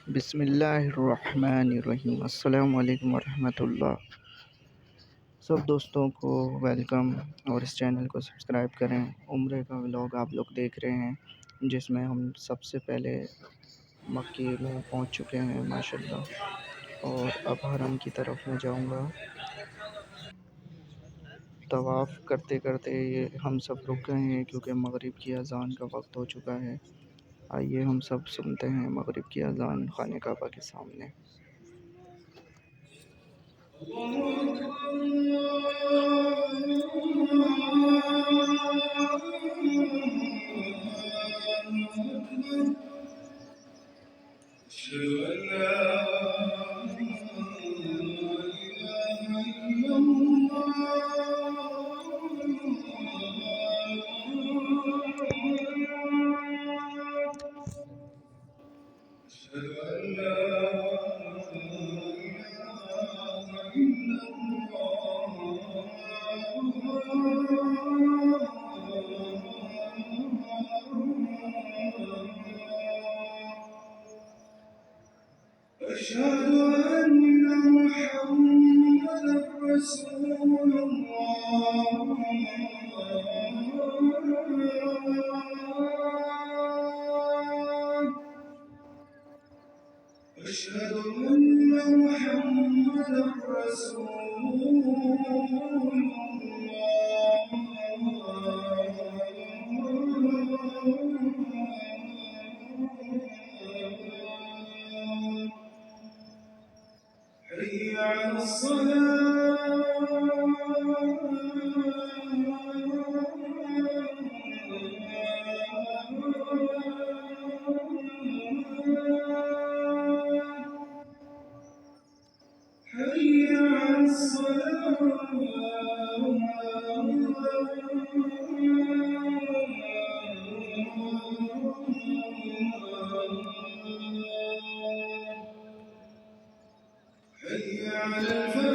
بسم اللہ الرحمن الرحیم۔ السلام علیکم ورحمۃ اللہ۔ سب دوستوں کو ویلکم، اور اس چینل کو سبسکرائب کریں۔ عمرے کا ولاگ آپ لوگ دیکھ رہے ہیں، جس میں ہم سب سے پہلے مکے میں پہنچ چکے ہیں ماشاءاللہ، اور اب حرم کی طرف میں جاؤں گا۔ طواف کرتے کرتے ہم سب رک گئے ہیں کیونکہ مغرب کی اذان کا وقت ہو چکا ہے۔ آئیے ہم سب سنتے ہیں مغرب کی اذان خانہ کعبہ کے سامنے۔ أشهد أن محمدا رسول الله أشهد أن محمدا رسول الله حي على حي على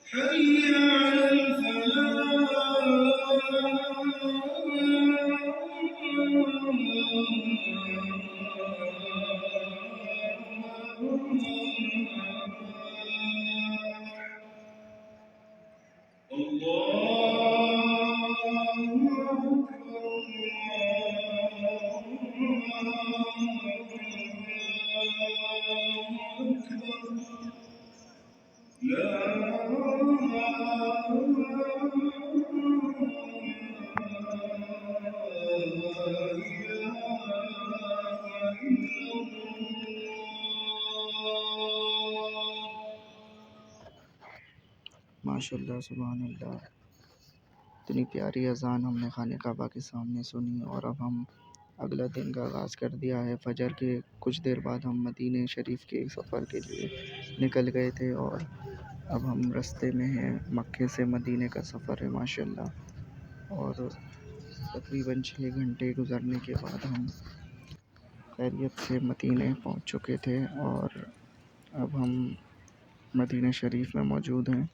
حي على حي على ماشاءاللہ، سبحان اللہ۔ اتنی پیاری اذان ہم نے خانہ کعبہ کے سامنے سنی، اور اب ہم اگلا دن کا آغاز کر دیا ہے۔ فجر کے کچھ دیر بعد ہم مدینہ شریف کے سفر کے لیے نکل گئے تھے، اور اب ہم رستے میں ہیں۔ مکے سے مدینہ کا سفر ہے ماشاءاللہ، اور تقریباً 6 گھنٹے گزرنے کے بعد ہم خیریت سے مدینہ پہنچ چکے تھے، اور اب ہم مدینہ شریف میں موجود ہیں۔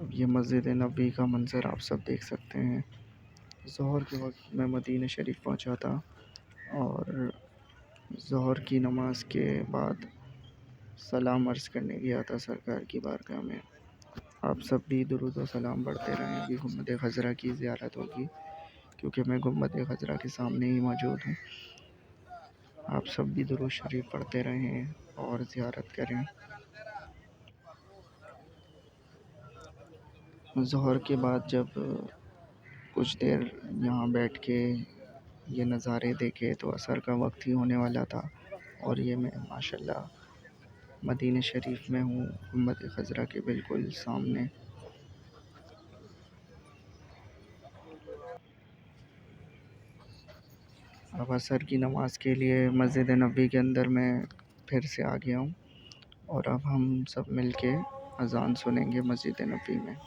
اب یہ مسجد نبوی کا منظر آپ سب دیکھ سکتے ہیں۔ ظہر کے وقت میں مدینہ شریف پہنچا تھا، اور ظہر کی نماز کے بعد سلام عرض کرنے گیا تھا سرکار کی بارگاہ میں۔ آپ سب بھی درود و سلام پڑھتے رہیں۔ ابھی گنبد خضرا کی زیارت ہوگی، کیونکہ میں گنبد خضرا کے سامنے ہی موجود ہوں۔ آپ سب بھی درود شریف پڑھتے رہیں اور زیارت کریں۔ ظہر کے بعد جب کچھ دیر یہاں بیٹھ کے یہ نظارے دیکھے تو عصر کا وقت ہی ہونے والا تھا، اور یہ میں ماشاءاللہ مدینہ شریف میں ہوں، گنبد خضرا کے بالکل سامنے۔ اب عصر کی نماز کے لیے مسجد نبوی کے اندر میں پھر سے آ گیا ہوں، اور اب ہم سب مل کے اذان سنیں گے مسجد نبوی میں۔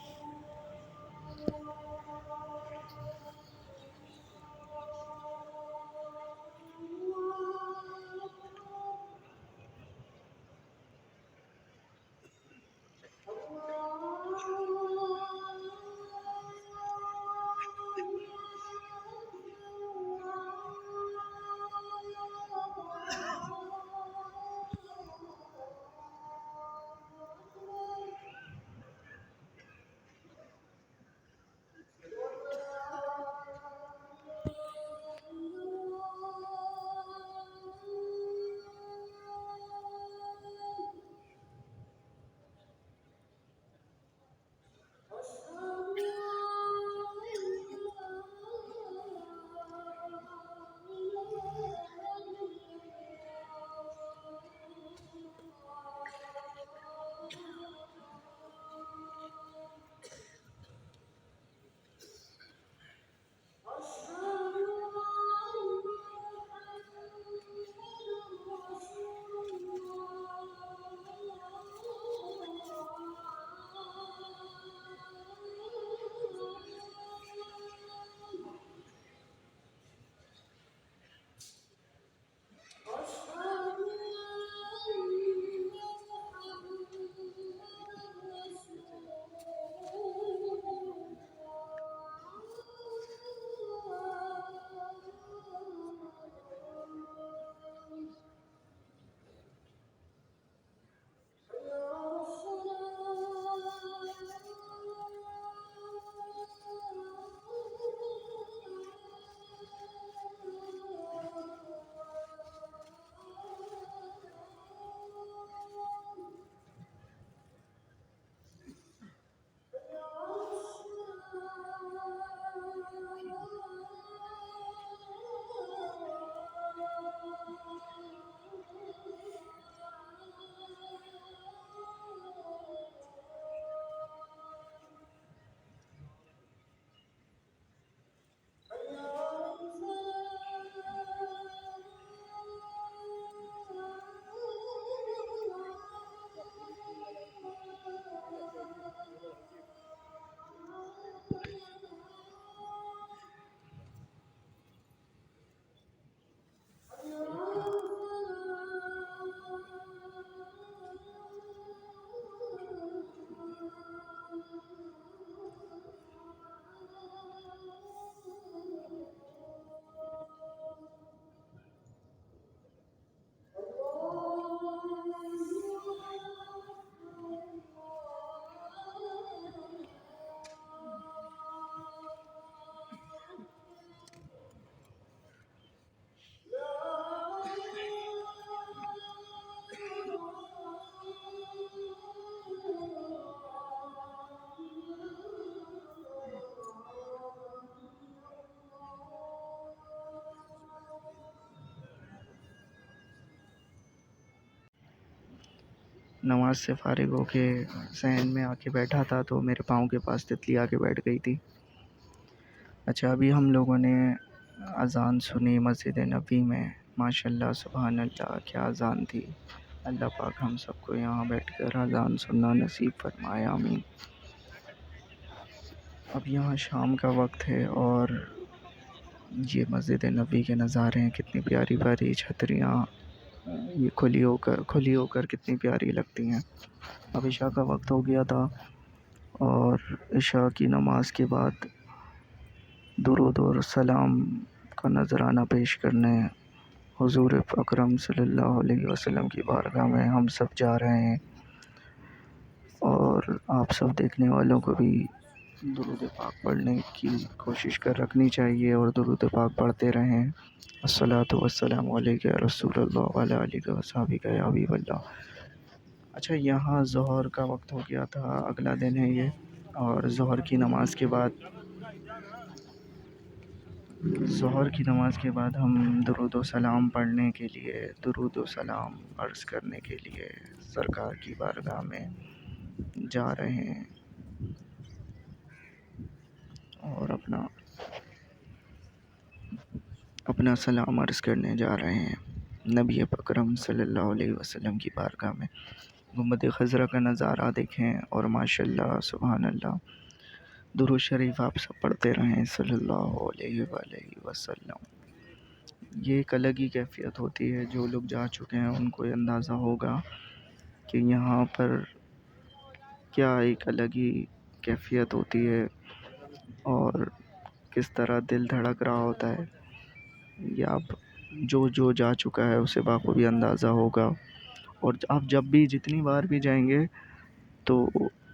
नमाज से फ़ारिग होके सहन में आके बैठा था तो मेरे पाँव के पास तितली आके बैठ गई थी। अच्छा, अभी हम लोगों ने अज़ान सुनी मस्जिद नबी में। माशाल्लाह सुभान अल्लाह, क्या अज़ान थी। अल्लाह पाक हम सबको यहाँ बैठकर अज़ान सुनना नसीब फरमाए, आमीन। अब यहाँ शाम का वक्त है और ये मस्जिद नबी के नज़ारे हैं, कितनी प्यारी प्यारी छतरियाँ ये खुली होकर कितनी प्यारी लगती हैं। अब इशा का वक्त हो गया था और इशा की नमाज के बाद दुरूद और सलाम का नजराना पेश करने हुजूर अकरम सल्लल्लाहु अलैहि वसल्लम की बारगाह में हम सब जा रहे हैं। और आप सब देखने वालों को भी दुरूद पाक पढ़ने की कोशिश कर रखनी चाहिए और दुरूद पाक पढ़ते रहें। अस्सलातु वस्सलामु अलैका या रसूलल्लाह व अला आलिका व सहाबिका या हबीबल्लाह। अच्छा, यहाँ ज़ोहर का वक्त हो गया था, अगला दिन है ये। और ज़ोहर की नमाज़ के बाद हम दुरूद व सलाम पढ़ने के लिए, दुरूद व सलाम अर्ज़ करने के लिए सरकार की बारगाह में जा रहे हैं और अपना सलाम अर्ज़ करने जा रहे हैं नबी अकरम सल्लल्लाहु अलैहि वसल्लम की बारगाह में। गुंबद खज़रा का नज़ारा देखें और माशाल्लाह सुभान अल्लाह, दुरूद शरीफ आप सब पढ़ते रहें सल्लल्लाहु अलैहि वसल्लम। ये एक अलग ही कैफ़ियत होती है। जो लोग जा चुके हैं उनको अंदाज़ा होगा कि यहाँ पर क्या एक अलग ही कैफ़ियत होती है और किस तरह दिल धड़क रहा होता है। या आप जो जा चुका है उसे बाखूबी अंदाज़ा होगा। और आप जब भी जितनी बार भी जाएंगे तो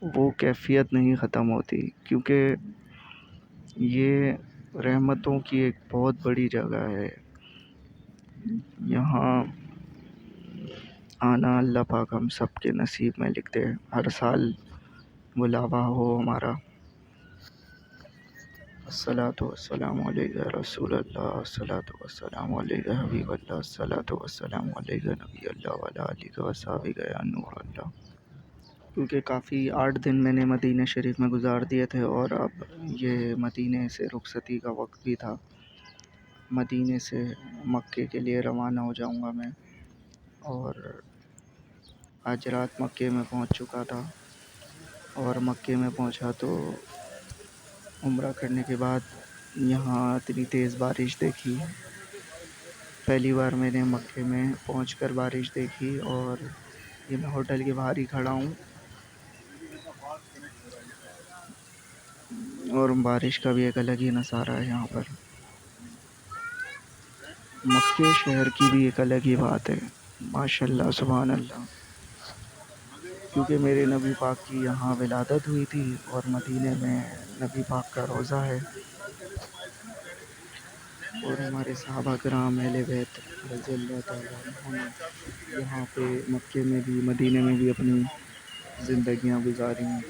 वो कैफ़ियत नहीं ख़त्म होती, क्योंकि ये रहमतों की एक बहुत बड़ी जगह है। यहाँ आना अल्लाह पाक हम सब के नसीब में लिख दे। हर साल बुलावा हो हमारा। अस्सलातु वस्सलामु अलैका या रसूलल्लाह, अस्सलातु वस्सलामु अलैका हबीबल्लाह, अस्सलातु वस्सलामु अलैका नबीयल्लाह व अला आलिका व सहाबिका या नूरल्लाह। क्योंकि काफ़ी 8 दिन मैंने मदीना शरीफ में गुजार दिए थे और अब ये मदीने से रुखसती का वक्त भी था। मदीने से मक्के के लिए रवाना हो जाऊंगा मैं। और आज रात मक्के में पहुंच चुका था और मक्के में पहुंचा तो उम्रा करने के बाद यहाँ इतनी तेज़ बारिश देखी। पहली बार मैंने मक्के में पहुंचकर बारिश देखी। और ये मैं होटल के बाहर ही खड़ा हूँ और बारिश का भी एक अलग ही नज़ारा है यहाँ पर। मक्के शहर की भी एक अलग ही बात है, माशाल्लाह सुभान अल्लाह। क्योंकि मेरे नबी पाक की यहाँ विलादत हुई थी और मदीने में नबी पाक का रोज़ा है। और हमारे सहाबा किराम अहले बैत रज़ियल्लाहु ताला अन्हुम यहाँ पे मक्के में भी मदीने में भी अपनी ज़िंदगियाँ गुजारी हैं।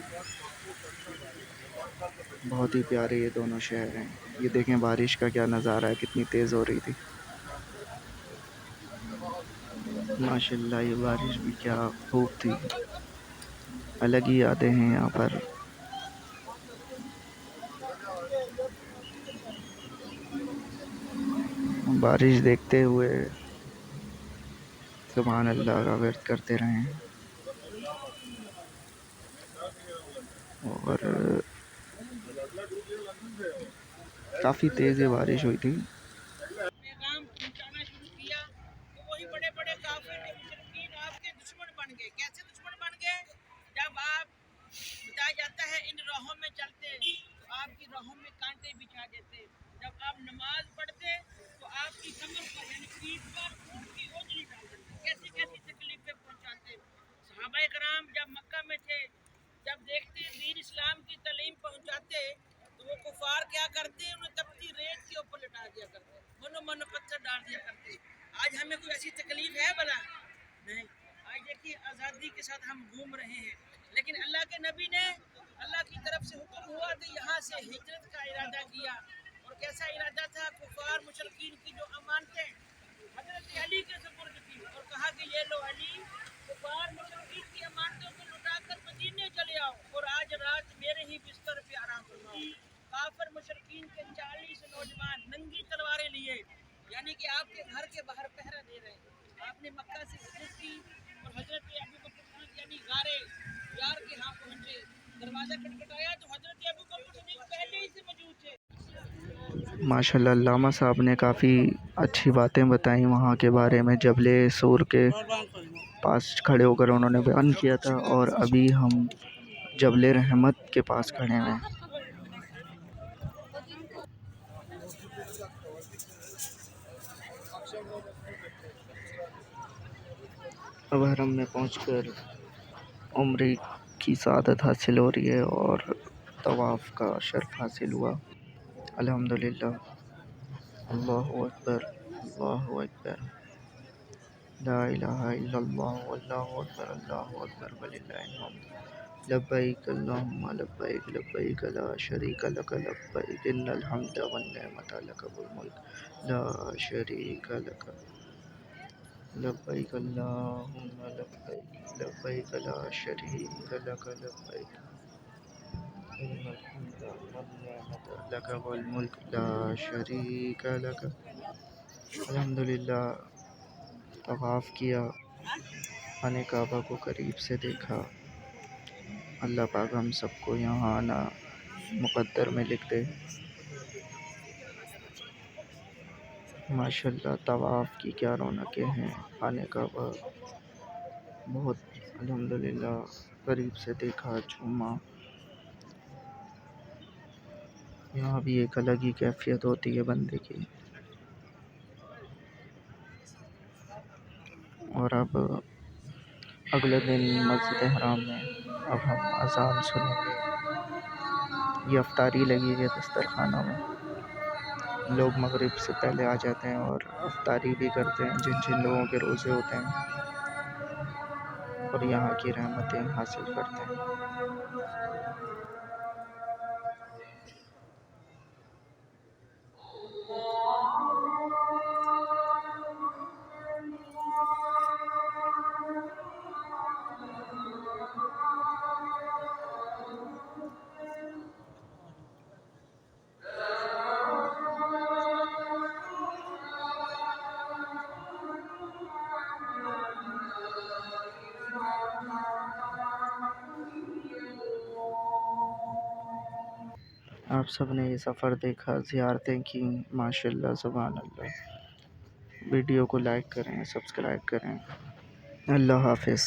बहुत ही प्यारे ये दोनों शहर हैं। ये देखें बारिश का क्या नज़ारा है, कितनी तेज़ हो रही थी। माशाल्लाह ये बारिश भी क्या खूब थी। अलग ही यादें हैं यहाँ पर। बारिश देखते हुए सुभान अल्लाह का वर्द करते रहें। और काफ़ी तेज़ बारिश हुई थी। पैगाम पहुंचाना शुरू किया तो वही बड़े बड़े काफिर मुशरिकीन आपके दुश्मन बन गए। कैसे दुश्मन बन गए? जब आप बताया जाता है इन राहों में चलते तो आपकी राहों में कांटे बिछा देते। जब आप नमाज पढ़ते तो आपकी कमर पर यानी पीठ पर उनकी ओझली डाल देते। कैसी कैसी तकलीफें पहुंचाते। सहाबा कराम जब मक्का में थे, जब देखते दीन इस्लाम की तालीम पहुंचाते तो वो कुफार क्या करते, उन्हें तपती रेत के ऊपर लटा दिया करते, मनो मनो पत्थर डाल दिया करते। आज हमें कोई ऐसी तकलीफ है भला? नहीं। आज देखिए आज़ादी के साथ हम घूम रहे हैं, लेकिन अल्लाह के नबी ने अल्लाह की तरफ से हुक्म हुआ तो यहाँ से हिजरत का इरादा किया। और कैसा इरादा था? कुफार मुशरिकीन की जो अमानतें हजरत अली के सुपुर्द की और कहा कि ये लो अली, कुफार मुशरिकीन की कि आपके घर के बाहर पहरा दे रहे हैं। आपने मक्का से हिजरत की और हजरत अबू बकर सिद्दीक यानी गारे यार के यहाँ पहुंचे, दरवाजा खटखटाया तो हजरत अबू बकर सिद्दीक पहले ही से मौजूद थे। माशाल्लाह अल्लामा साहब ने काफ़ी अच्छी बातें बताई वहाँ के बारे में। जबले सूर के पास खड़े होकर उन्होंने बयान किया था, और अभी हम जबले रहमत के पास खड़े हैं। अब हरम में पहुंचकर उम्रे की सआदत हासिल हो रही है और तवाफ़ का शर्फ हासिल हुआ। अल्हम्दुलिल्लाह, अल्लाहु अकबर, अल्लाहु अकबर, ला इलाहा इल्लल्लाह, वल्लाहु अकबर, अल्लाहु अकबर, वलिल्लाहिल हम्द। लब्बैक अल्लाहुम्मा लब्बैक, लब्बैक ला शरीका लक लब्बैक, इन्नल हम्दा वन निअमता लक वल मुल्क ला शरीका लक। लब्बैक अल्लाहुम्मा लब्बैक, लब्बैक ला शरीका लक लब्बैक, इन्नल हम्दा वन निअमता लक वल मुल्क ला शरीका लक। अल्हम्दुलिल्लाह, तवाफ़ किया, खाने काबा को करीब से देखा। अल्लाह पाक हम सबको यहाँ आना मुक़द्दर में लिख दे। माशाल्लाह, तवाफ़ की क्या रौनकें हैं। खाने काबा बहुत अल्हम्दुलिल्लाह करीब से देखा, झूमा। यहाँ भी एक अलग ही कैफियत होती है बंदे की। और अब अगले दिन मस्जिद हराम में अब हम अज़ान सुनेंगे। ये अफ्तारी लगी है दस्तरखानों में। लोग मगरिब से पहले आ जाते हैं और अफ्तारी भी करते हैं, जिन जिन लोगों के रोज़े होते हैं, और यहाँ की रहमतें हासिल करते हैं। आप सब ने ये सफ़र देखा, ज़ियारतें की, माशाल्लाह, सुभान अल्लाह। वीडियो को लाइक करें, सब्सक्राइब करें। अल्लाह हाफ़िज़।